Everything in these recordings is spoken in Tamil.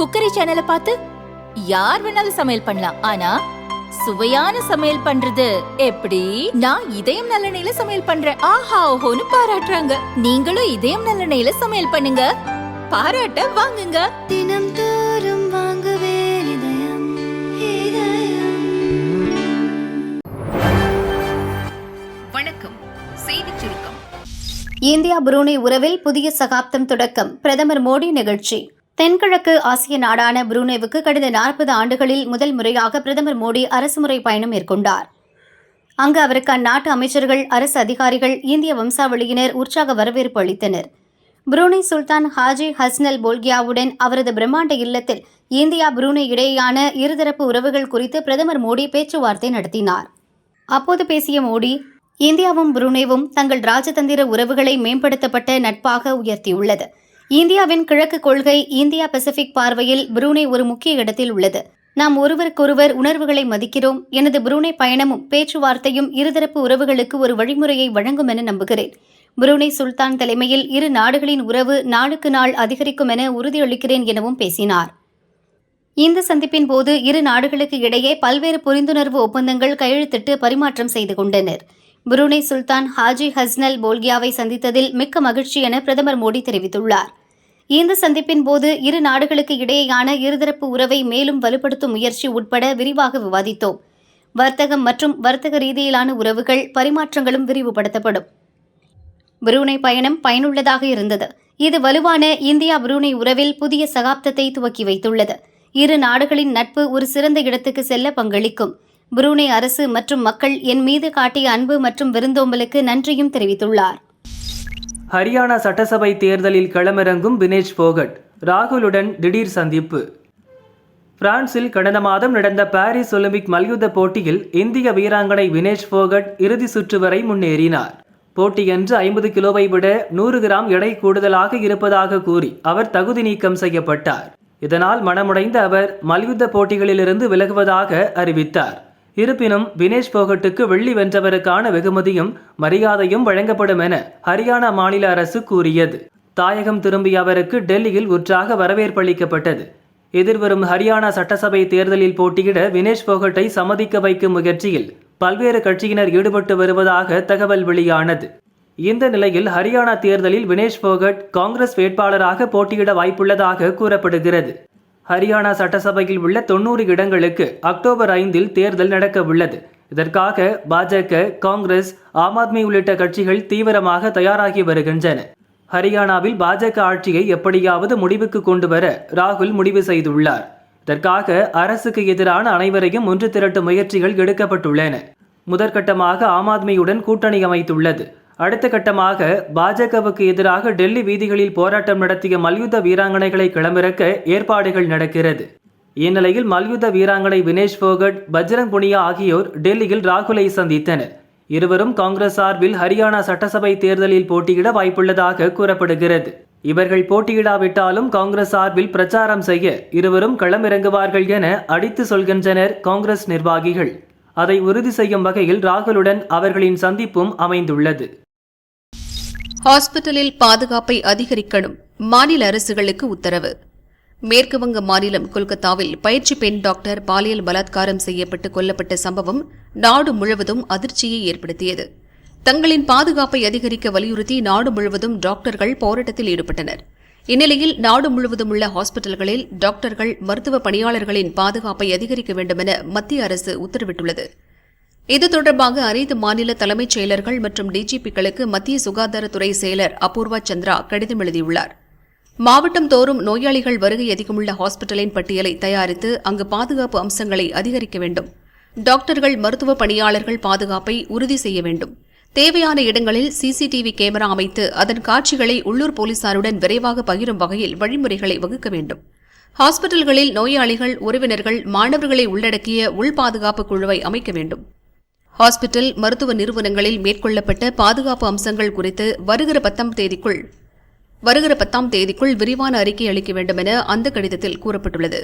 குக்கரி சேனலை பார்த்து யார் வேணாலும் சமையல் பண்ணலாம். ஆனா சுவையான சமையல் பண்றது எப்படி? நான் இதயம் நல்லெண்ணெயில சமையல் பண்றேன். ஆஹா ஓஹோன்னு பாராட்டுறாங்க. நீங்களும் இதயம் நல்லெண்ணெயில சமையல் பண்ணுங்க, பாராட்ட வாங்குங்க. தினம் தோறும் வாங்குவே இதயம் இதயம். வணக்கம். செய்திச் சுருக்கம். இந்தியா புரூனே உறவில் புதிய சகாப்தம் தொடக்கம். பிரதமர் மோடி நிகழ்ச்சி. தென்கிழக்கு ஆசிய நாடான புரூனேவுக்கு கடந்த 40 ஆண்டுகளில் முதல் முறையாக பிரதமர் மோடி அரசுமுறை பயணம் மேற்கொண்டார். அங்கு அவருக்கு அந்நாட்டு அமைச்சர்கள், அரசு அதிகாரிகள், இந்திய வம்சாவளியினர் உற்சாக வரவேற்பு அளித்தனர். புரூனே சுல்தான் ஹாஜி ஹஸ்னல் போல்கியாவுடன் அவரது பிரம்மாண்ட இல்லத்தில் இந்தியா புரூனே இடையேயான இருதரப்பு உறவுகள் குறித்து பிரதமர் மோடி பேச்சுவார்த்தை நடத்தினார். அப்போது பேசிய மோடி, இந்தியாவும் புரூனேவும் தங்கள் ராஜதந்திர உறவுகளை மேம்படுத்தப்பட்ட நட்பாக உயர்த்தியுள்ளது. இந்தியாவின் கிழக்கு கொள்கை இந்தியா பசிபிக் பார்வையில் புரூனே ஒரு முக்கிய இடத்தில் உள்ளது. நாம் ஒருவருக்கொருவர் உணர்வுகளை மதிக்கிறோம். எனது புரூனே பயணமும் பேச்சுவார்த்தையும் இருதரப்பு உறவுகளுக்கு ஒரு வழிமுறையை வழங்கும் என நம்புகிறேன். புரூனே சுல்தான் தலைமையில் இரு நாடுகளின் உறவு நாளுக்கு நாள் அதிகரிக்கும் என உறுதியளிக்கிறேன் எனவும் பேசினார். இந்த சந்திப்பின் போது இரு நாடுகளுக்கு இடையே பல்வேறு புரிந்துணர்வு ஒப்பந்தங்கள் கையெழுத்திட்டு பரிமாற்றம் செய்து கொண்டனர். புரூனே சுல்தான் ஹாஜி ஹஸ்னல் போல்கியாவை சந்தித்ததில் மிக்க மகிழ்ச்சி என பிரதமர் மோடி தெரிவித்துள்ளார். இந்த சந்திப்பின் போது இரு நாடுகளுக்கு இடையேயான இருதரப்பு உறவை மேலும் வலுப்படுத்தும் முயற்சி உட்பட விரிவாக விவாதித்தோம். வர்த்தகம் மற்றும் வர்த்தக ரீதியிலான உறவுகள் பரிமாற்றங்களும் விரிவுபடுத்தப்படும். புரூனே பயணம் பயனுள்ளதாக இருந்தது. இது வலுவான இந்தியா புரூனே உறவில் புதிய சகாப்தத்தை துவக்கி வைத்துள்ளது. இரு நாடுகளின் நட்பு ஒரு சிறந்த இடத்துக்கு செல்ல பங்களிக்கும். புரூனே அரசு மற்றும் மக்கள் என் மீது காட்டிய அன்பு மற்றும் விருந்தோம்பலுக்கு நன்றியும் தெரிவித்துள்ளார். ஹரியானா சட்டசபை தேர்தலில் களமிறங்கும் வினேஷ் போகட், ராகுலுடன் திடீர் சந்திப்பு. பிரான்சில் கடந்த மாதம் நடந்த பாரிஸ் ஒலிம்பிக் மல்யுத்த போட்டியில் இந்திய வீராங்கனை வினேஷ் போகட் இறுதி சுற்று வரை முன்னேறினார். போட்டியன்று 50 கிலோவை விட 100 கிராம் எடை கூடுதலாக இருப்பதாக கூறி அவர் தகுதி நீக்கம் செய்யப்பட்டார். இதனால் மனமுடைந்த அவர் மல்யுத்த போட்டிகளிலிருந்து விலகுவதாக அறிவித்தார். இருப்பினும் வினேஷ் போகட்டுக்கு வெள்ளி வென்றவருக்கான வெகுமதியும் மரியாதையும் வழங்கப்படும் என ஹரியானா மாநில அரசு கூறியது. தாயகம் திரும்பிய அவருக்கு டெல்லியில் உற்சாக வரவேற்பளிக்கப்பட்டது. எதிர்வரும் ஹரியானா சட்டசபை தேர்தலில் போட்டியிட வினேஷ் போகட்டை சம்மதிக்க வைக்கும் முயற்சியில் பல்வேறு கட்சியினர் ஈடுபட்டு வருவதாக தகவல் வெளியானது. இந்த நிலையில் ஹரியானா தேர்தலில் வினேஷ் போகட் காங்கிரஸ் வேட்பாளராக போட்டியிட வாய்ப்புள்ளதாக கூறப்படுகிறது. ஹரியானா சட்டசபையில் உள்ள 90 இடங்களுக்கு அக்டோபர் 5 தேர்தல் நடக்க உள்ளது. இதற்காக பாஜக, காங்கிரஸ், ஆம் ஆத்மி உள்ளிட்ட கட்சிகள் தீவிரமாக தயாராகி வருகின்றன. ஹரியானாவில் பாஜக ஆட்சியை எப்படியாவது முடிவுக்கு கொண்டு வர ராகுல் முடிவு செய்துள்ளார். இதற்காக அரசுக்கு எதிரான அனைவரையும் ஒன்று திரட்டும் முயற்சிகள் எடுக்கப்பட்டுள்ளன. முதற்கட்டமாக ஆம் ஆத்மியுடன் கூட்டணி அமைத்துள்ளது. அடுத்த கட்டமாக பாஜகவுக்கு எதிராக டெல்லி வீதிகளில் போராட்டம் நடத்திய மல்யுத்த வீராங்கனைகளை களமிறக்க ஏற்பாடுகள் நடக்கிறது. இந்நிலையில் மல்யுத்த வீராங்கனை வினேஷ் போகட், பஜ்ரங் புனியா ஆகியோர் டெல்லியில் ராகுலை சந்தித்தனர். இருவரும் காங்கிரஸ் சார்பில் ஹரியானா சட்டசபை தேர்தலில் போட்டியிட வாய்ப்புள்ளதாக கூறப்படுகிறது. இவர்கள் போட்டியிடாவிட்டாலும் காங்கிரஸ் சார்பில் பிரச்சாரம் செய்ய இருவரும் களமிறங்குவார்கள் என அடித்து சொல்கின்றனர் காங்கிரஸ் நிர்வாகிகள். அதை உறுதி செய்யும் வகையில் ராகுலுடன் அவர்களின் சந்திப்பும் அமைந்துள்ளது. ஹாஸ்பிட்டலில் பாதுகாப்பை அதிகரிக்கணும், மாநில அரசுகளுக்கு உத்தரவு. மேற்குவங்க மாநிலம் கொல்கத்தாவில் பயிற்சி பெண் டாக்டர் பாலியல் பலாத்காரம் செய்யப்பட்டு கொல்லப்பட்ட சம்பவம் நாடு முழுவதும் அதிர்ச்சியை ஏற்படுத்தியது. தங்களின் பாதுகாப்பை அதிகரிக்க வலியுறுத்தி நாடு முழுவதும் டாக்டர்கள் போராட்டத்தில் ஈடுபட்டனர். இந்நிலையில் நாடு முழுவதும் உள்ள ஹாஸ்பிட்டல்களில் டாக்டர்கள், மருத்துவ பணியாளர்களின் பாதுகாப்பை அதிகரிக்க வேண்டுமென மத்திய அரசு உத்தரவிட்டுள்ளது. இது தொடர்பாக அனைத்து மாநில தலைமைச் செயலர்கள் மற்றும் டிஜிபிக்களுக்கு மத்திய சுகாதாரத்துறை செயலர் அபூர்வா சந்திரா கடிதம் எழுதியுள்ளார். மாவட்டம் தோறும் நோயாளிகள் வருகை அதிகமுள்ள ஹாஸ்பிட்டலின் பட்டியலை தயாரித்து அங்கு பாதுகாப்பு அம்சங்களை அதிகரிக்க வேண்டும். டாக்டர்கள், மருத்துவ பணியாளர்கள் பாதுகாப்பை உறுதி செய்ய வேண்டும். தேவையான இடங்களில் சிசிடிவி கேமரா அமைத்து அதன் காட்சிகளை உள்ளூர் போலீசாருடன் விரைவாக பகிரும் வகையில் வழிமுறைகளை வகுக்க வேண்டும். ஹாஸ்பிட்டல்களில் நோயாளிகள், உறவினர்கள், மாணவர்களை உள்ளடக்கிய உள்பாதுகாப்பு குழுவை அமைக்க வேண்டும். ஹாஸ்பிட்டல், மருத்துவ நிறுவனங்களில் மேற்கொள்ளப்பட்ட பாதுகாப்பு அம்சங்கள் குறித்து வருகிற 10ஆம் தேதிக்குள் விரிவான அறிக்கை அளிக்க வேண்டும் என அந்த கடிதத்தில் கூறப்பட்டுள்ளது.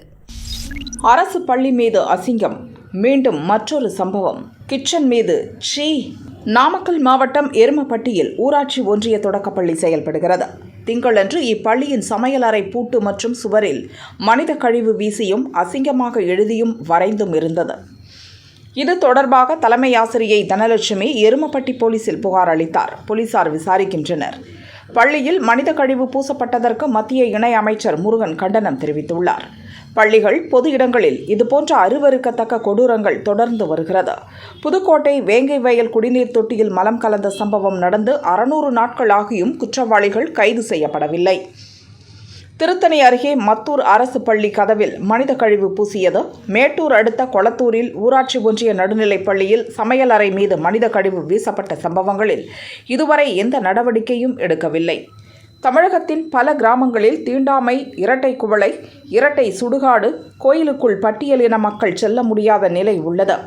அரசு பள்ளி மீது அசிங்கம், மீண்டும் மற்றொரு சம்பவம். கிச்சன் மீது சீ. நாமக்கல் மாவட்டம் எருமப்பட்டியில் ஊராட்சி ஒன்றிய தொடக்கப்பள்ளி செயல்படுகிறது. திங்களன்று இப்பள்ளியின் சமையலறை பூட்டு மற்றும் சுவரில் மனித கழிவு வீசியும் அசிங்கமாக எழுதியும் வரைந்தும் இருந்தது. இது தொடர்பாக தலைமை ஆசிரியை தனலட்சுமி எருமப்பட்டி போலீசில் புகார் அளித்தார். போலீசார் விசாரிக்கின்றனர். பள்ளியில் மனித கழிவு பூசப்பட்டதற்கு மத்திய இணை அமைச்சர் முருகன் கண்டனம் தெரிவித்துள்ளார். பள்ளிகள், பொது இடங்களில் இதுபோன்ற அருவருக்கத்தக்க கொடூரங்கள் தொடர்ந்து வருகிறது. புதுக்கோட்டை வேங்கை வயல் குடிநீர் தொட்டியில் மலம் கலந்த சம்பவம் நடந்து 600 நாட்கள் ஆகியும் குற்றவாளிகள் கைது செய்யப்படவில்லை. திருத்தணி அருகே மத்தூர் அரசு பள்ளி கதவில் மனித கழிவு பூசியது. மேட்டூர் அடுத்த கொளத்தூரில் ஊராட்சி ஒன்றிய நடுநிலைப் பள்ளியில் சமையலறை மீது மனித கழிவு வீசப்பட்ட சம்பவங்களில் இதுவரை எந்த நடவடிக்கையும் எடுக்கவில்லை. தமிழகத்தின் பல கிராமங்களில் தீண்டாமை, இரட்டை குவளை, இரட்டை சுடுகாடு, கோயிலுக்குள் பட்டியலின மக்கள் செல்ல முடியாத நிலை உள்ளது.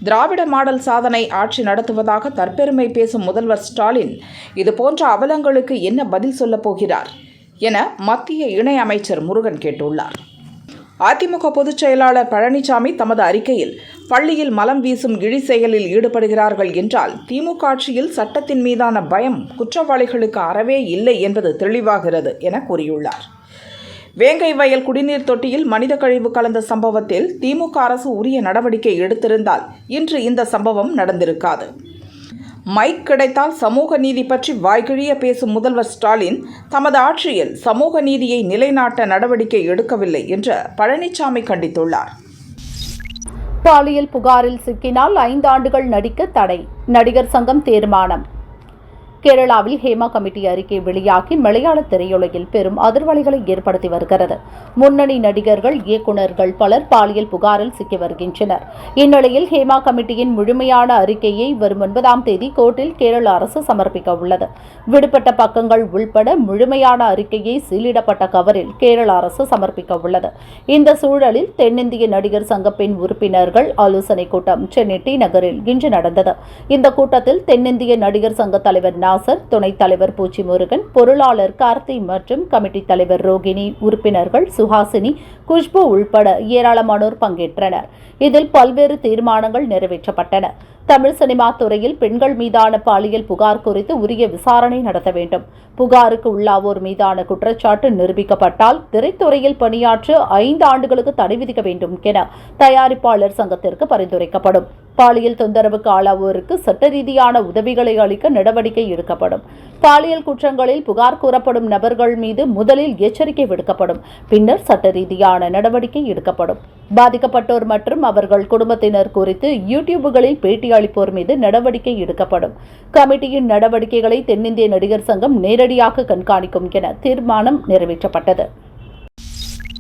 திராவிட மாடல் சாதனை ஆட்சி நடத்துவதாக தற்பெருமை பேசும் முதல்வர் ஸ்டாலின் இதுபோன்ற அவலங்களுக்கு என்ன பதில் சொல்லப் போகிறார் என மத்திய இணை அமைச்சர் முருகன் கேட்டுள்ளார். அதிமுக பொதுச் செயலாளர் பழனிசாமி தமது அறிக்கையில் பள்ளியில் மலம் வீசும் இழி செயலில் ஈடுபடுகிறார்கள் என்றால் திமுக ஆட்சியில் சட்டத்தின் மீதான பயம் குற்றவாளிகளுக்கு அறவே இல்லை என்பது தெளிவாகிறது என கூறியுள்ளார். வேங்கை வயல் குடிநீர் தொட்டியில் மனித கழிவு கலந்த சம்பவத்தில் திமுக அரசு உரிய நடவடிக்கை எடுத்திருந்தால் இன்று இந்த சம்பவம் நடந்திருக்காது. மைக் கிடைத்தால் சமூக நீதி பற்றி வாய்கிழிய பேசும் முதல்வர் ஸ்டாலின் தமது ஆட்சியில் சமூக நீதியை நிலைநாட்ட நடவடிக்கை எடுக்கவில்லை என்று பழனிசாமி கண்டித்துள்ளார். பாலியல் புகாரில் சிக்கினால் 5 ஆண்டுகள் நடிக்க தடை, நடிகர் சங்கம் தீர்மானம். கேரளாவில் ஹேமா கமிட்டி அறிக்கை வெளியாகி மலையாள திரையுலகில் பெரும் அதிர்வலைகளை ஏற்படுத்தி வருகிறது. முன்னணி நடிகர்கள், இயக்குநர்கள் பலர் பாலியல் புகாரில் சிக்கி வருகின்றனர். இந்நிலையில் ஹேமா கமிட்டியின் முழுமையான அறிக்கையை வரும் 9ஆம் தேதி கோர்ட்டில் கேரள அரசு சமர்ப்பிக்க உள்ளது. விடுபட்ட பக்கங்கள் உள்பட முழுமையான அறிக்கையை சீலிடப்பட்ட கவரில் கேரள அரசு சமர்ப்பிக்க உள்ளது. இந்த சூழலில் தென்னிந்திய நடிகர் சங்க பெண் உறுப்பினர்கள் ஆலோசனை கூட்டம் சென்னை டி நகரில் இன்று நடந்தது. இந்த கூட்டத்தில் தென்னிந்திய நடிகர் சங்க தலைவர் நாசர், துணைத் தலைவர் பூச்சி முருகன், பொருளாளர் கார்த்தி மற்றும் கமிட்டி தலைவர் ரோகிணி, உறுப்பினர்கள் சுஹாசினி, குஷ்பு உள்பட ஏராளமானோர் பங்கேற்றனர். இதில் பல்வேறு தீர்மானங்கள் நிறைவேற்றப்பட்டன. தமிழ் சினிமா துறையில் பெண்கள் மீதான பாலியல் புகார் குறித்து உரிய விசாரணை நடத்த வேண்டும். புகாருக்கு உள்ளாவோர் மீதான குற்றச்சாட்டு நிரூபிக்கப்பட்டால் திரைத்துறையில் பணியாற்ற 5 ஆண்டுகளுக்கு தடை விதிக்க வேண்டும் என தயாரிப்பாளர் சங்கத்திற்கு பரிந்துரைக்கப்படும். பாலியல் தொந்தரவுக்கு ஆளாவோருக்கு சட்ட ரீதியான உதவிகளை அளிக்க நடவடிக்கை எடுக்கப்படும். பாலியல் குற்றங்களில் புகார் கூறப்படும் நபர்கள் மீது முதலில் எச்சரிக்கை விடுக்கப்படும். பின்னர் சட்ட ரீதியான நடவடிக்கை எடுக்கப்படும். பாதிக்கப்பட்டோர் மற்றும் அவர்கள் குடும்பத்தினர் குறித்து யூடியூபுகளில் பேட்டி அளிப்போர் மீது நடவடிக்கை எடுக்கப்படும். கமிட்டியின் நடவடிக்கைகளை தென்னிந்திய நடிகர் சங்கம் நேரடியாக கண்காணிக்கும் என தீர்மானம் நிறைவேற்றப்பட்டது.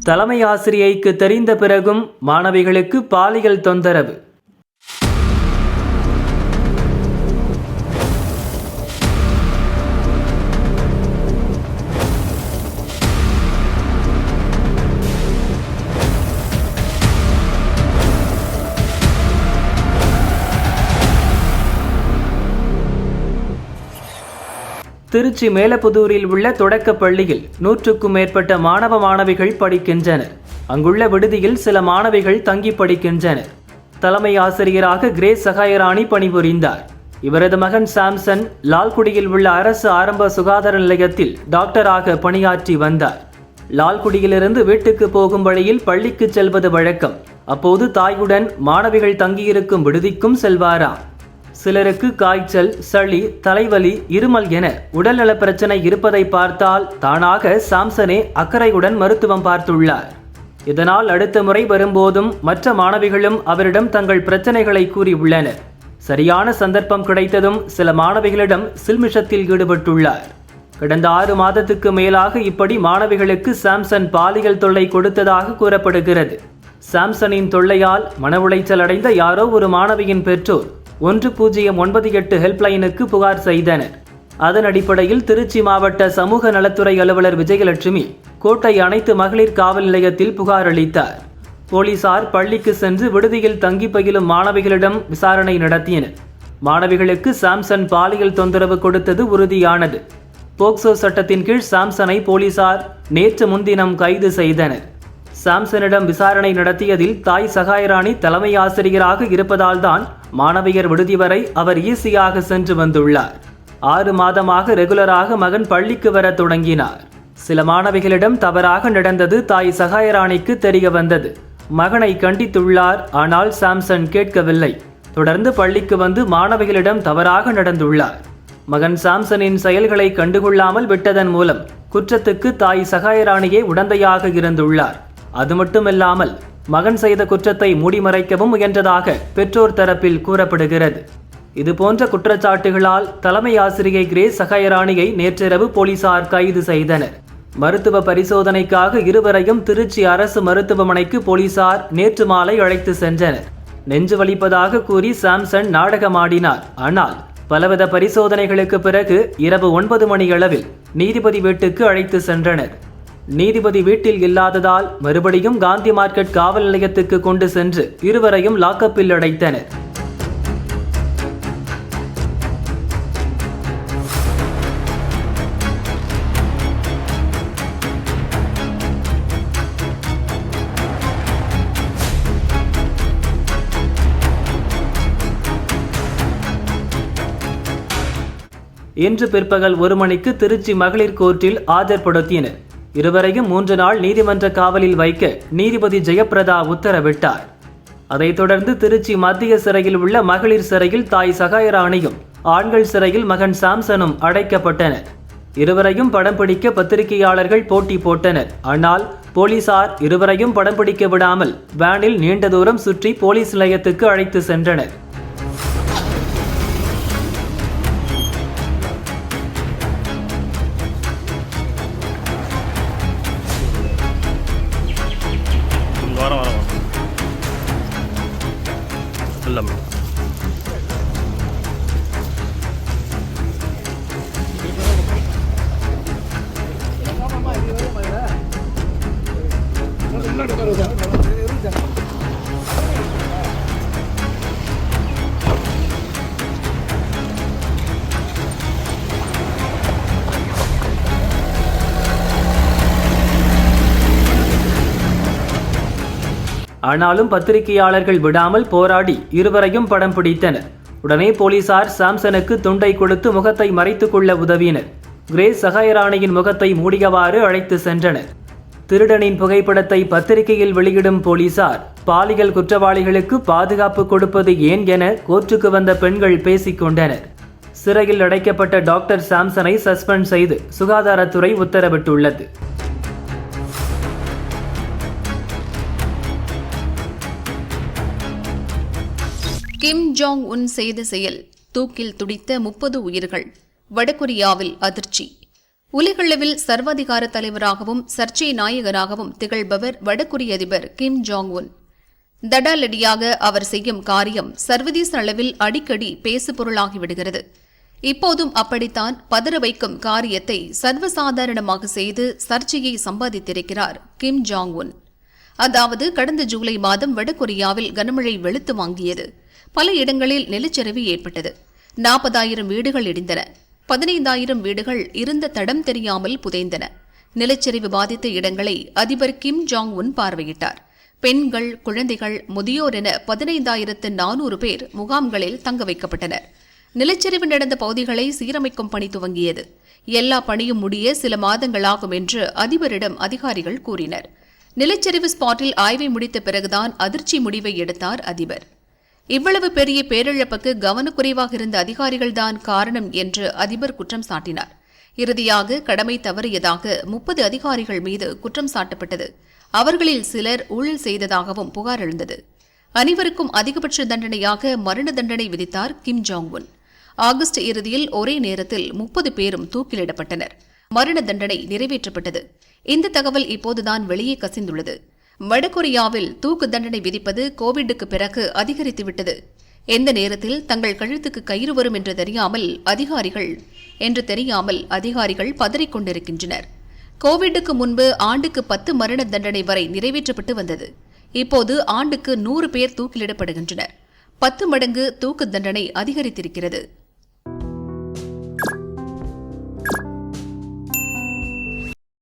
தலைமை ஆசிரியைக்கு தெரிந்த பிறகும் மாணவிகளுக்கு பாலியல் தொந்தரவு. திருச்சி மேலப்புதூரில் உள்ள தொடக்கப் பள்ளியில் 100க்கும் மேற்பட்ட மாணவ மாணவிகள் படிக்கின்றனர். அங்குள்ள விடுதியில் சில மாணவிகள் தங்கி படிக்கின்றனர். தலைமை ஆசிரியராக கிரேஸ் சகாயராணி பணிபுரிந்தார். இவரது மகன் சாம்சன் லால்குடியில் உள்ள அரசு ஆரம்ப சுகாதார நிலையத்தில் டாக்டராக பணியாற்றி வந்தார். லால்குடியிலிருந்து வீட்டுக்கு போகும் வழியில் பள்ளிக்கு செல்வது வழக்கம். அப்போது தாயுடன் மாணவிகள் தங்கியிருக்கும் விடுதிக்கும் செல்வாராம். சிலருக்கு காய்ச்சல், சளி, தலைவலி, இருமல் என உடல்நல பிரச்சனை இருப்பதை பார்த்தால் தானாக சாம்சனே அக்கறையுடன் மருத்துவம் பார்த்துள்ளார். இதனால் அடுத்த முறை வரும்போதும் மற்ற மாணவிகளும் அவரிடம் தங்கள் பிரச்சனைகளை கூறியுள்ளனர். சரியான சந்தர்ப்பம் கிடைத்ததும் சில மாணவிகளிடம் சில்மிஷத்தில் ஈடுபட்டுள்ளார். கடந்த 6 மாதத்துக்கு மேலாக இப்படி மாணவிகளுக்கு சாம்சன் பாலியல் தொல்லை கொடுத்ததாக கூறப்படுகிறது. சாம்சனின் தொல்லையால் மன உளைச்சல் அடைந்த யாரோ ஒரு மாணவியின் பெற்றோர் 1098 ஹெல்ப்லைனுக்கு புகார் செய்தனர். அதன் அடிப்படையில் திருச்சி மாவட்ட சமூக நலத்துறை அலுவலர் விஜயலட்சுமி கோட்டை அனைத்து மகளிர் காவல் நிலையத்தில் புகார் அளித்தார். போலீசார் பள்ளிக்கு சென்று விடுதியில் தங்கி பயிலும் மாணவிகளிடம் விசாரணை நடத்தினர். மாணவிகளுக்கு சாம்சன் பாலியல் தொந்தரவு கொடுத்தது உறுதியானது. போக்சோ சட்டத்தின் கீழ் சாம்சனை போலீசார் நேற்று முன்தினம் கைது செய்தனர். சாம்சனிடம் விசாரணை நடத்தியதில் தாய் சகாயராணி தலைமை ஆசிரியராக இருப்பதால் தான் மாணவியர் விடுதி வரை அவர் ஈஸியாக சென்று வந்துள்ளார். 6 மாதமாக ரெகுலராக மகன் பள்ளிக்கு வர தொடங்கினார். சில மாணவிகளிடம் தவறாக நடந்தது தாய் சகாயராணிக்கு தெரிய வந்தது. மகனை கண்டித்துள்ளார். ஆனால் சாம்சன் கேட்கவில்லை. தொடர்ந்து பள்ளிக்கு வந்து மாணவிகளிடம் தவறாக நடந்துள்ளார். மகன் சாம்சனின் செயல்களை கண்டுகொள்ளாமல் விட்டதன் மூலம் குற்றத்துக்கு தாய் சகாயராணியே உடந்தையாக இருந்துள்ளார். அது மட்டுமில்லாமல் மகன் செய்த குற்றத்தை மூடிமறைக்கவும் முயன்றதாக பெற்றோர் தரப்பில் கூறப்படுகிறது. இதுபோன்ற குற்றச்சாட்டுகளால் தலைமை ஆசிரியை கிரேஸ் சகாயராணியை நேற்றிரவு போலீசார் கைது செய்தனர். மருத்துவ பரிசோதனைக்காக இருவரையும் திருச்சி அரசு மருத்துவமனைக்கு போலீசார் நேற்று மாலை அழைத்து சென்றனர். நெஞ்சு வலிப்பதாக கூறி சாம்சன் நாடகமாடினார். ஆனால் பலவித பரிசோதனைகளுக்கு பிறகு இரவு 9 மணியளவில் நீதிபதி வீட்டுக்கு அழைத்து சென்றனர். நீதிபதி வீட்டில் இல்லாததால் மறுபடியும் காந்தி மார்க்கெட் காவல் நிலையத்துக்கு கொண்டு சென்று இருவரையும் லாக்கப்பில் அடைத்தனர். இன்று பிற்பகல் 1 மணிக்கு திருச்சி மகளிர் கோர்ட்டில் ஆஜர்படுத்தினர். இருவரையும் 3 நாள் நீதிமன்ற காவலில் வைக்க நீதிபதி ஜெயப்பிரதா உத்தரவிட்டார். அதைத் தொடர்ந்து திருச்சி மத்திய சிறையில் உள்ள மகளிர் சிறையில் தாய் சகாயராணியும் ஆண்கள் சிறையில் மகன் சாம்சனும் அடைக்கப்பட்டனர். இருவரையும் படம் பிடிக்க பத்திரிகையாளர்கள் போட்டி போட்டனர். ஆனால் போலீசார் இருவரையும் படம் பிடிக்க விடாமல் வேனில் நீண்ட தூரம் சுற்றி போலீஸ் நிலையத்துக்கு அழைத்து சென்றனர். ஆனாலும் பத்திரிகையாளர்கள் விடாமல் போராடி இருவரையும் படம் பிடித்தனர். உடனே போலீசார் சாம்சனுக்கு துண்டை கொடுத்து முகத்தை மறைத்துக் கொள்ள உதவினர். கிரேஸ் சகாயராணியின் முகத்தை மூடியவாறு அழைத்து சென்றனர். திருடனின் புகைப்படத்தை பத்திரிகையில் வெளியிடும் போலீசார் பாலியல் குற்றவாளிகளுக்கு பாதுகாப்பு கொடுப்பது ஏன் என கோர்ட்டுக்கு வந்த பெண்கள் பேசிக் கொண்டனர். சிறையில் அடைக்கப்பட்ட டாக்டர் சாம்சனை சஸ்பெண்ட் செய்து சுகாதாரத்துறை உத்தரவிட்டுள்ளது. கிம் ஜாங் உன் செய்த செயல், தூக்கில் துடித்த 30 உயிர்கள். வடகொரியாவில் அதிர்ச்சி. உலகளவில் சர்வாதிகார தலைவராகவும் சர்ச்சை நாயகராகவும் திகழ்பவர் வடகொரிய அதிபர் கிம் ஜாங் உன். தடாலடியாக அவர் செய்யும் காரியம் சர்வதேச அளவில் அடிக்கடி பேசுபொருளாகிவிடுகிறது. இப்போதும் அப்படித்தான் பதற வைக்கும் காரியத்தை சர்வசாதாரணமாக செய்து சர்ச்சையை சம்பாதித்திருக்கிறார் கிம் ஜாங் உன். அதாவது கடந்த ஜூலை மாதம் வடகொரியாவில் கனமழை வெளுத்து வாங்கியது. பல இடங்களில் நிலச்சரிவு ஏற்பட்டது. 40,000 வீடுகள் இடிந்தன. 15,000 வீடுகள் இருந்த தடம் தெரியாமல் புதைந்தன. நிலச்சரிவு பாதித்த இடங்களை அதிபர் கிம் ஜாங் உன் பார்வையிட்டார். பெண்கள், குழந்தைகள், முதியோர் என 15,400 பேர் முகாம்களில் தங்க வைக்கப்பட்டனர். நிலச்சரிவு நடந்த பகுதிகளை சீரமைக்கும் பணி துவங்கியது. எல்லா பணியும் முடிய சில மாதங்களாகும் என்று அதிபரிடம் அதிகாரிகள் கூறினர். நிலச்சரிவு ஸ்பாட்டில் ஆய்வை முடித்த பிறகுதான் அதிர்ச்சி முடிவை எடுத்தார் அதிபர். இவ்வளவு பெரிய பேரிழப்புக்கு கவனக்குறைவாக இருந்த அதிகாரிகள்தான் காரணம் என்று அதிபர் குற்றம் சாட்டினார். இறுதியாக கடமை தவறியதாக 30 அதிகாரிகள் மீது குற்றம் சாட்டப்பட்டது. அவர்களில் சிலர் ஊழல் செய்ததாகவும் புகார் எழுந்தது. அனைவருக்கும் அதிகபட்ச தண்டனையாக மரண தண்டனை விதித்தார் கிம் ஜாங் உன். ஆகஸ்ட் இறுதியில் ஒரே நேரத்தில் 30 பேரும் தூக்கிலிடப்பட்டனர். மரண தண்டனை நிறைவேற்றப்பட்டது. இந்த தகவல் இப்போதுதான் வெளியே கசிந்துள்ளது. வடகொரியாவில் தூக்கு தண்டனை விதிப்பது கோவிட்டுக்கு பிறகு அதிகரித்துவிட்டது. எந்த நேரத்தில் தங்கள் கழுத்துக்கு கயிறு வரும் என்று தெரியாமல் அதிகாரிகள் பதறிக்கொண்டிருக்கின்றனர். கோவிட்டுக்கு முன்பு ஆண்டுக்கு 10 மரண தண்டனை வரை நிறைவேற்றப்பட்டு வந்தது. இப்போது ஆண்டுக்கு 100 பேர் தூக்கிலிடப்படுகின்றனர். 10 மடங்கு தூக்கு தண்டனை அதிகரித்திருக்கிறது.